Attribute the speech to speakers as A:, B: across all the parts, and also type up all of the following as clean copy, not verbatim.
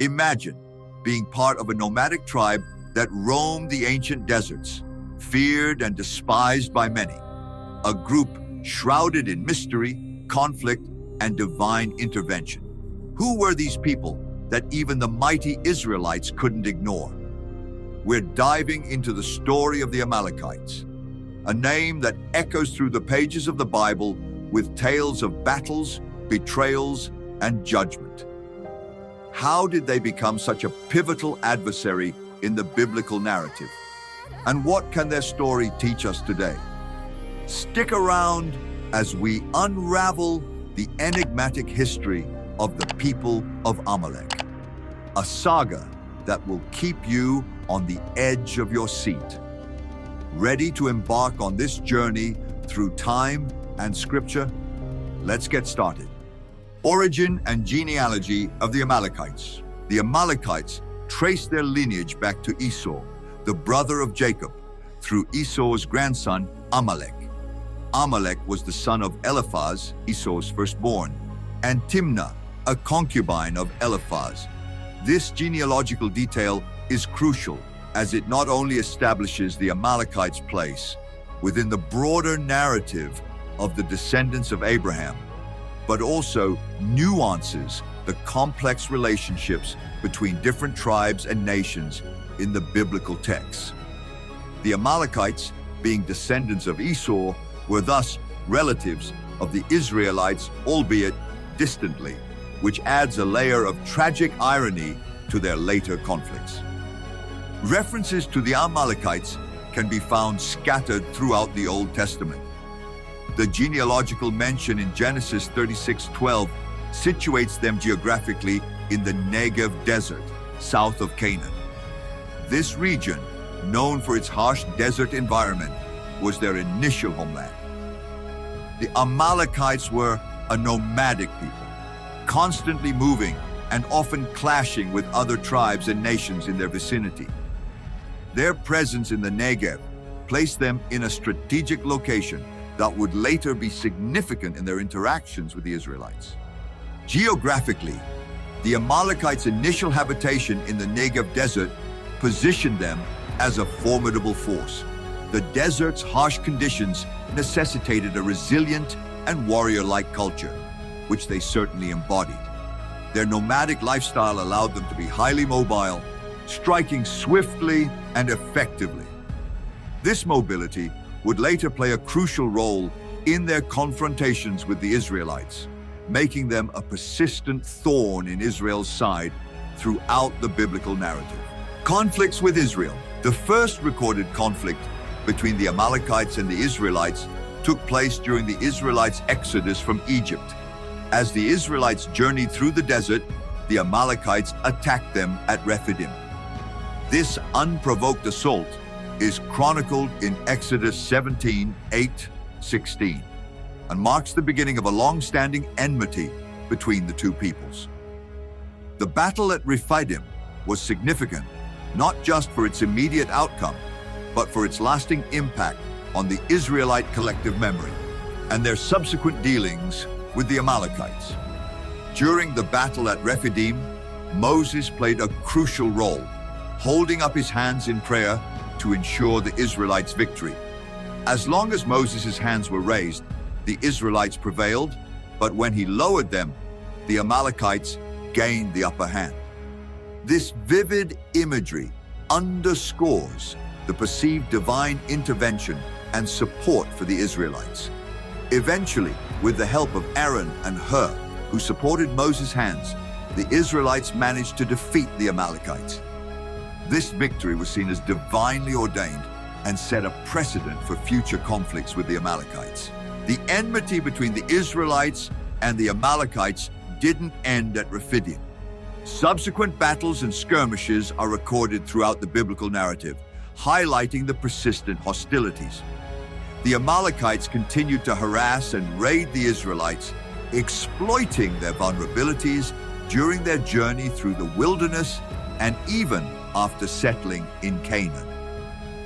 A: Imagine being part of a nomadic tribe that roamed the ancient deserts, feared and despised by many. A group shrouded in mystery, conflict, and divine intervention. Who were these people that even the mighty Israelites couldn't ignore? We're diving into the story of the Amalekites, a name that echoes through the pages of the Bible with tales of battles, betrayals, and judgment. How did they become such a pivotal adversary in the biblical narrative? And what can their story teach us today? Stick around as we unravel the enigmatic history of the people of Amalek, a saga that will keep you on the edge of your seat. Ready to embark on this journey through time and scripture? Let's get started. Origin and genealogy of the Amalekites. The Amalekites trace their lineage back to Esau, the brother of Jacob, through Esau's grandson, Amalek. Amalek was the son of Eliphaz, Esau's firstborn, and Timnah, a concubine of Eliphaz. This genealogical detail is crucial as it not only establishes the Amalekites' place within the broader narrative of the descendants of Abraham, but also nuances the complex relationships between different tribes and nations in the biblical texts. The Amalekites, being descendants of Esau, were thus relatives of the Israelites, albeit distantly, which adds a layer of tragic irony to their later conflicts. References to the Amalekites can be found scattered throughout the Old Testament. The genealogical mention in Genesis 36:12 situates them geographically in the Negev desert, south of Canaan. This region, known for its harsh desert environment, was their initial homeland. The Amalekites were a nomadic people, constantly moving and often clashing with other tribes and nations in their vicinity. Their presence in the Negev placed them in a strategic location that would later be significant in their interactions with the Israelites. Geographically, the Amalekites' initial habitation in the Negev desert positioned them as a formidable force. The desert's harsh conditions necessitated a resilient and warrior-like culture, which they certainly embodied. Their nomadic lifestyle allowed them to be highly mobile, striking swiftly and effectively. This mobility would later play a crucial role in their confrontations with the Israelites, making them a persistent thorn in Israel's side throughout the biblical narrative. Conflicts with Israel. The first recorded conflict between the Amalekites and the Israelites took place during the Israelites' exodus from Egypt. As the Israelites journeyed through the desert, the Amalekites attacked them at Rephidim. This unprovoked assault is chronicled in Exodus 17:8-16, and marks the beginning of a long-standing enmity between the two peoples. The battle at Rephidim was significant, not just for its immediate outcome, but for its lasting impact on the Israelite collective memory and their subsequent dealings with the Amalekites. During the battle at Rephidim, Moses played a crucial role, holding up his hands in prayer to ensure the Israelites' victory. As long as Moses' hands were raised, the Israelites prevailed, but when he lowered them, the Amalekites gained the upper hand. This vivid imagery underscores the perceived divine intervention and support for the Israelites. Eventually, with the help of Aaron and Hur, who supported Moses' hands, the Israelites managed to defeat the Amalekites. This victory was seen as divinely ordained and set a precedent for future conflicts with the Amalekites. The enmity between the Israelites and the Amalekites didn't end at Rephidim. Subsequent battles and skirmishes are recorded throughout the biblical narrative, highlighting the persistent hostilities. The Amalekites continued to harass and raid the Israelites, exploiting their vulnerabilities during their journey through the wilderness and even after settling in Canaan.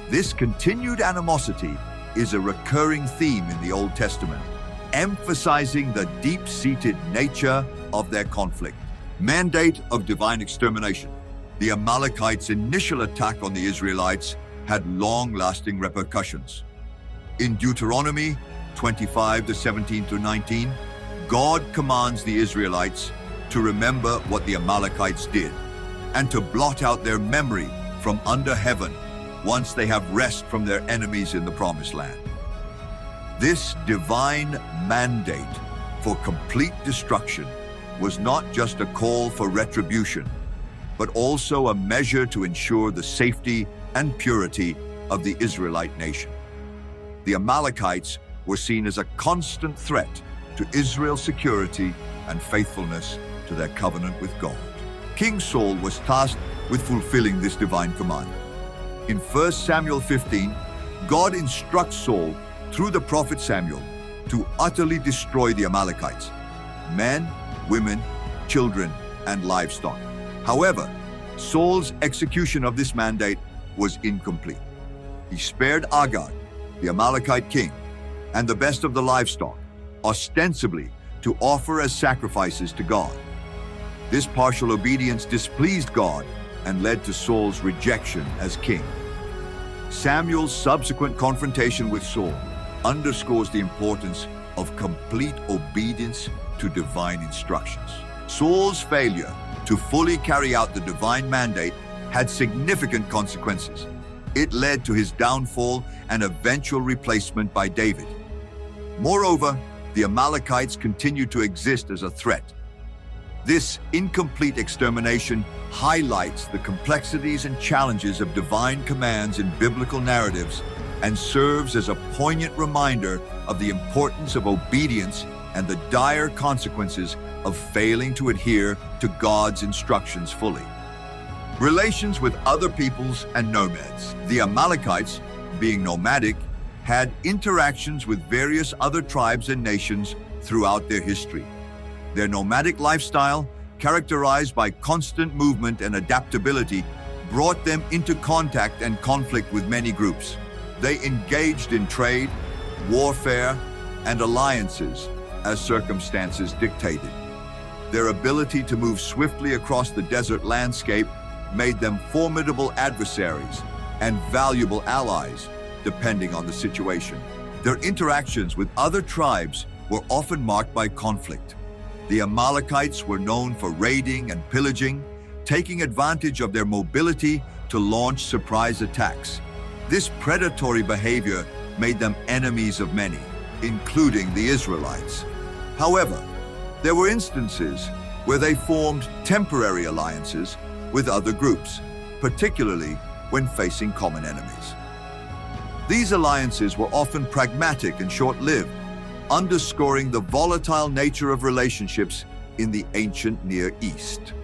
A: This continued animosity is a recurring theme in the Old Testament, emphasizing the deep-seated nature of their conflict. Mandate of divine extermination. The Amalekites' initial attack on the Israelites had long-lasting repercussions. In Deuteronomy 25:17-19, God commands the Israelites to remember what the Amalekites did and to blot out their memory from under heaven once they have rest from their enemies in the Promised Land. This divine mandate for complete destruction was not just a call for retribution, but also a measure to ensure the safety and purity of the Israelite nation. The Amalekites were seen as a constant threat to Israel's security and faithfulness to their covenant with God. King Saul was tasked with fulfilling this divine command. In 1 Samuel 15, God instructs Saul through the prophet Samuel to utterly destroy the Amalekites, men, women, children, and livestock. However, Saul's execution of this mandate was incomplete. He spared Agag, the Amalekite king, and the best of the livestock, ostensibly to offer as sacrifices to God. This partial obedience displeased God and led to Saul's rejection as king. Samuel's subsequent confrontation with Saul underscores the importance of complete obedience to divine instructions. Saul's failure to fully carry out the divine mandate had significant consequences. It led to his downfall and eventual replacement by David. Moreover, the Amalekites continued to exist as a threat. This incomplete extermination highlights the complexities and challenges of divine commands in biblical narratives and serves as a poignant reminder of the importance of obedience and the dire consequences of failing to adhere to God's instructions fully. Relations with other peoples and nomads. The Amalekites, being nomadic, had interactions with various other tribes and nations throughout their history. Their nomadic lifestyle, characterized by constant movement and adaptability, brought them into contact and conflict with many groups. They engaged in trade, warfare, and alliances as circumstances dictated. Their ability to move swiftly across the desert landscape made them formidable adversaries and valuable allies, depending on the situation. Their interactions with other tribes were often marked by conflict. The Amalekites were known for raiding and pillaging, taking advantage of their mobility to launch surprise attacks. This predatory behavior made them enemies of many, including the Israelites. However, there were instances where they formed temporary alliances with other groups, particularly when facing common enemies. These alliances were often pragmatic and short-lived, underscoring the volatile nature of relationships in the ancient Near East.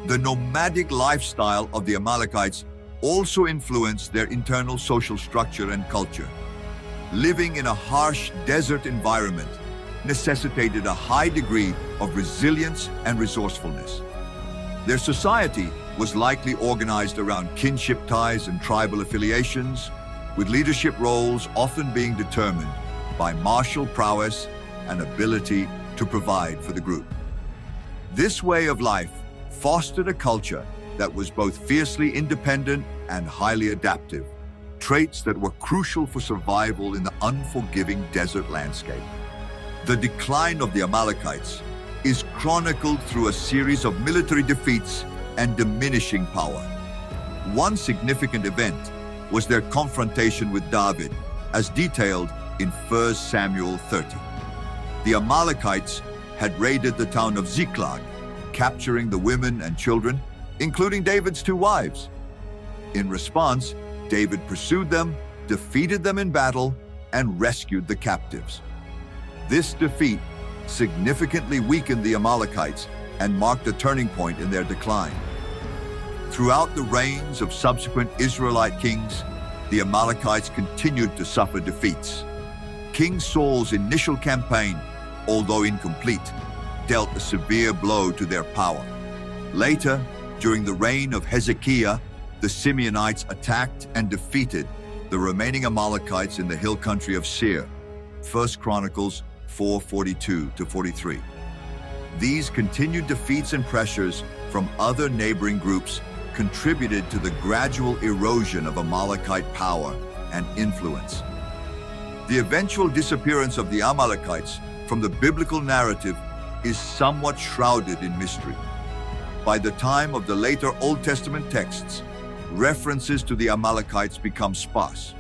A: The nomadic lifestyle of the Amalekites also influenced their internal social structure and culture. Living in a harsh desert environment necessitated a high degree of resilience and resourcefulness. Their society was likely organized around kinship ties and tribal affiliations, with leadership roles often being determined by martial prowess and ability to provide for the group. This way of life fostered a culture that was both fiercely independent and highly adaptive, traits that were crucial for survival in the unforgiving desert landscape. The decline of the Amalekites is chronicled through a series of military defeats and diminishing power. One significant event was their confrontation with David, as detailed in 1 Samuel 30. The Amalekites had raided the town of Ziklag, capturing the women and children, including David's 2 wives. In response, David pursued them, defeated them in battle, and rescued the captives. This defeat significantly weakened the Amalekites and marked a turning point in their decline. Throughout the reigns of subsequent Israelite kings, the Amalekites continued to suffer defeats. King Saul's initial campaign, although incomplete, dealt a severe blow to their power. Later, during the reign of Hezekiah, the Simeonites attacked and defeated the remaining Amalekites in the hill country of Seir, 1 Chronicles 4:42-43. These continued defeats and pressures from other neighboring groups contributed to the gradual erosion of Amalekite power and influence. The eventual disappearance of the Amalekites from the biblical narrative is somewhat shrouded in mystery. By the time of the later Old Testament texts, references to the Amalekites become sparse.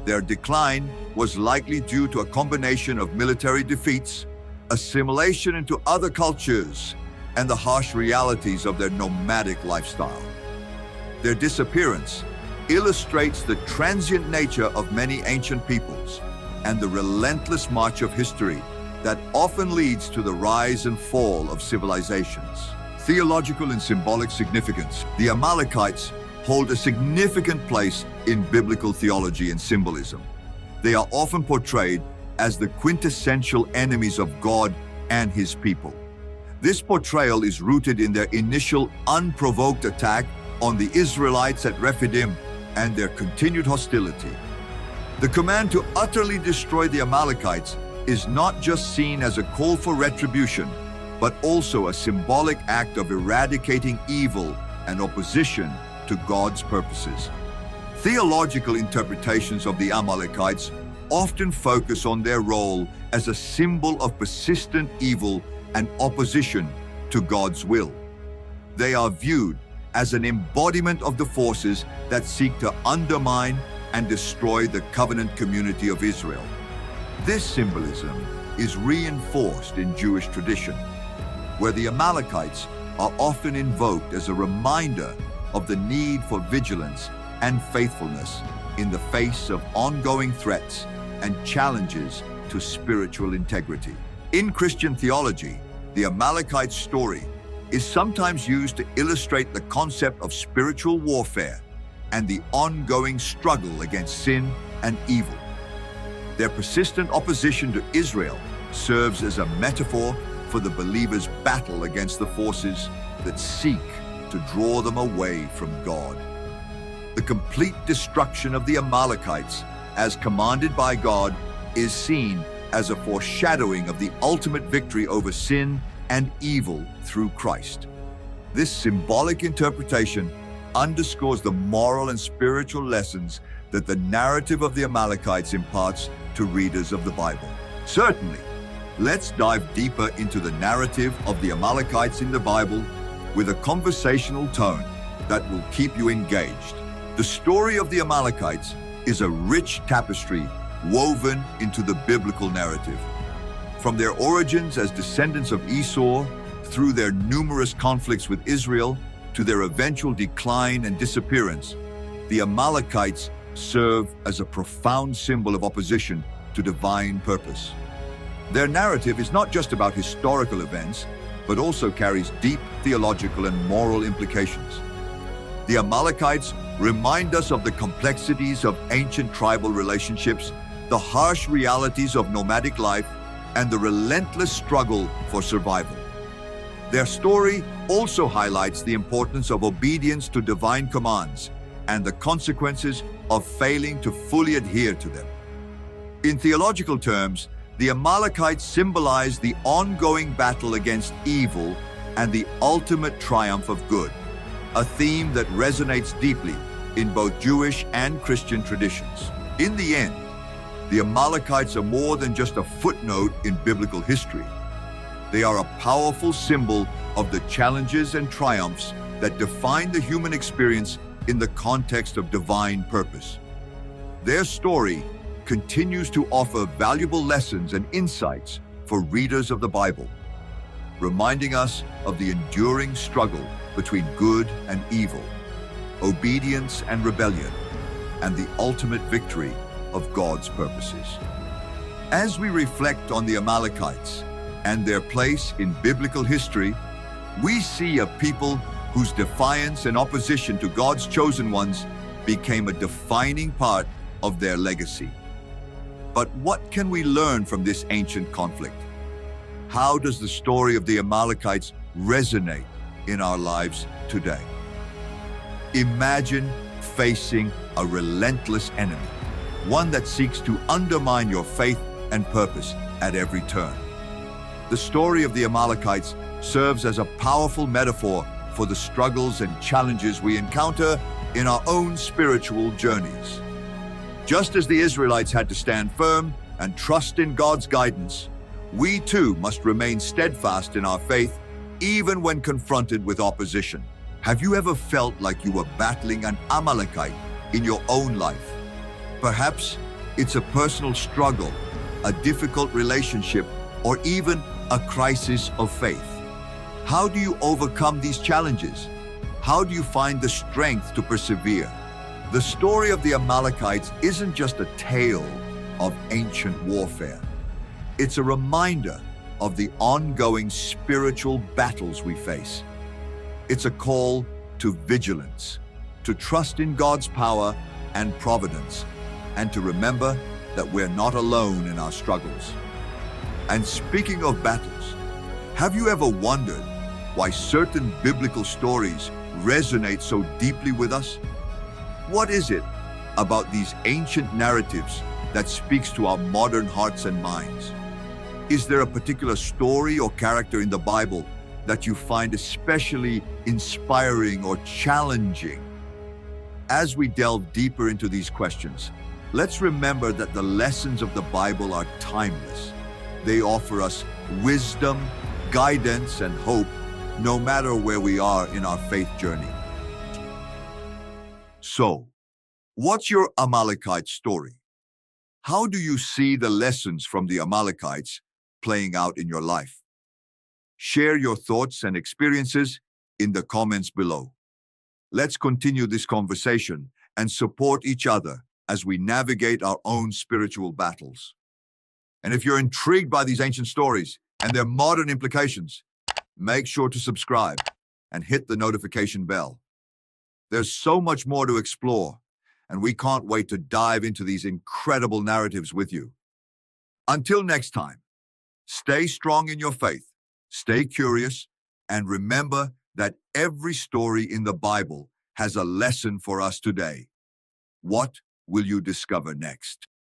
A: Their decline was likely due to a combination of military defeats, assimilation into other cultures, and the harsh realities of their nomadic lifestyle. Their disappearance illustrates the transient nature of many ancient peoples and the relentless march of history that often leads to the rise and fall of civilizations. Theological and symbolic significance. The Amalekites hold a significant place in biblical theology and symbolism. They are often portrayed as the quintessential enemies of God and His people. This portrayal is rooted in their initial unprovoked attack on the Israelites at Rephidim and their continued hostility. The command to utterly destroy the Amalekites is not just seen as a call for retribution, but also a symbolic act of eradicating evil and opposition to God's purposes. Theological interpretations of the Amalekites often focus on their role as a symbol of persistent evil and opposition to God's will. They are viewed as an embodiment of the forces that seek to undermine and destroy the covenant community of Israel. This symbolism is reinforced in Jewish tradition, where the Amalekites are often invoked as a reminder of the need for vigilance and faithfulness in the face of ongoing threats and challenges to spiritual integrity. In Christian theology, the Amalekite story is sometimes used to illustrate the concept of spiritual warfare and the ongoing struggle against sin and evil. Their persistent opposition to Israel serves as a metaphor for the believers' battle against the forces that seek to draw them away from God. The complete destruction of the Amalekites, as commanded by God, is seen as a foreshadowing of the ultimate victory over sin and evil through Christ. This symbolic interpretation underscores the moral and spiritual lessons that the narrative of the Amalekites imparts to readers of the Bible. Certainly, let's dive deeper into the narrative of the Amalekites in the Bible with a conversational tone that will keep you engaged. The story of the Amalekites is a rich tapestry woven into the biblical narrative. From their origins as descendants of Esau, through their numerous conflicts with Israel, to their eventual decline and disappearance, the Amalekites serve as a profound symbol of opposition to divine purpose. Their narrative is not just about historical events, but also carries deep theological and moral implications. The Amalekites remind us of the complexities of ancient tribal relationships, the harsh realities of nomadic life, and the relentless struggle for survival. Their story also highlights the importance of obedience to divine commands and the consequences of failing to fully adhere to them. In theological terms, the Amalekites symbolize the ongoing battle against evil and the ultimate triumph of good, a theme that resonates deeply in both Jewish and Christian traditions. In the end, the Amalekites are more than just a footnote in biblical history. They are a powerful symbol of the challenges and triumphs that define the human experience in the context of divine purpose. Their story continues to offer valuable lessons and insights for readers of the Bible, reminding us of the enduring struggle between good and evil, obedience and rebellion, and the ultimate victory of God's purposes. As we reflect on the Amalekites and their place in biblical history, we see a people whose defiance and opposition to God's chosen ones became a defining part of their legacy. But what can we learn from this ancient conflict? How does the story of the Amalekites resonate in our lives today? Imagine facing a relentless enemy, one that seeks to undermine your faith and purpose at every turn. The story of the Amalekites serves as a powerful metaphor for the struggles and challenges we encounter in our own spiritual journeys. Just as the Israelites had to stand firm and trust in God's guidance, we too must remain steadfast in our faith even when confronted with opposition. Have you ever felt like you were battling an Amalekite in your own life? Perhaps it's a personal struggle, a difficult relationship, or even a crisis of faith. How do you overcome these challenges? How do you find the strength to persevere? The story of the Amalekites isn't just a tale of ancient warfare. It's a reminder of the ongoing spiritual battles we face. It's a call to vigilance, to trust in God's power and providence, and to remember that we're not alone in our struggles. And speaking of battles, have you ever wondered why certain biblical stories resonate so deeply with us? What is it about these ancient narratives that speaks to our modern hearts and minds? Is there a particular story or character in the Bible that you find especially inspiring or challenging? As we delve deeper into these questions, let's remember that the lessons of the Bible are timeless. They offer us wisdom, guidance, and hope, no matter where we are in our faith journey. So, what's your Amalekite story? How do you see the lessons from the Amalekites playing out in your life? Share your thoughts and experiences in the comments below. Let's continue this conversation and support each other as we navigate our own spiritual battles. And if you're intrigued by these ancient stories and their modern implications, make sure to subscribe and hit the notification bell. There's so much more to explore, and we can't wait to dive into these incredible narratives with you. Until next time, stay strong in your faith, stay curious, and remember that every story in the Bible has a lesson for us today. What will you discover next?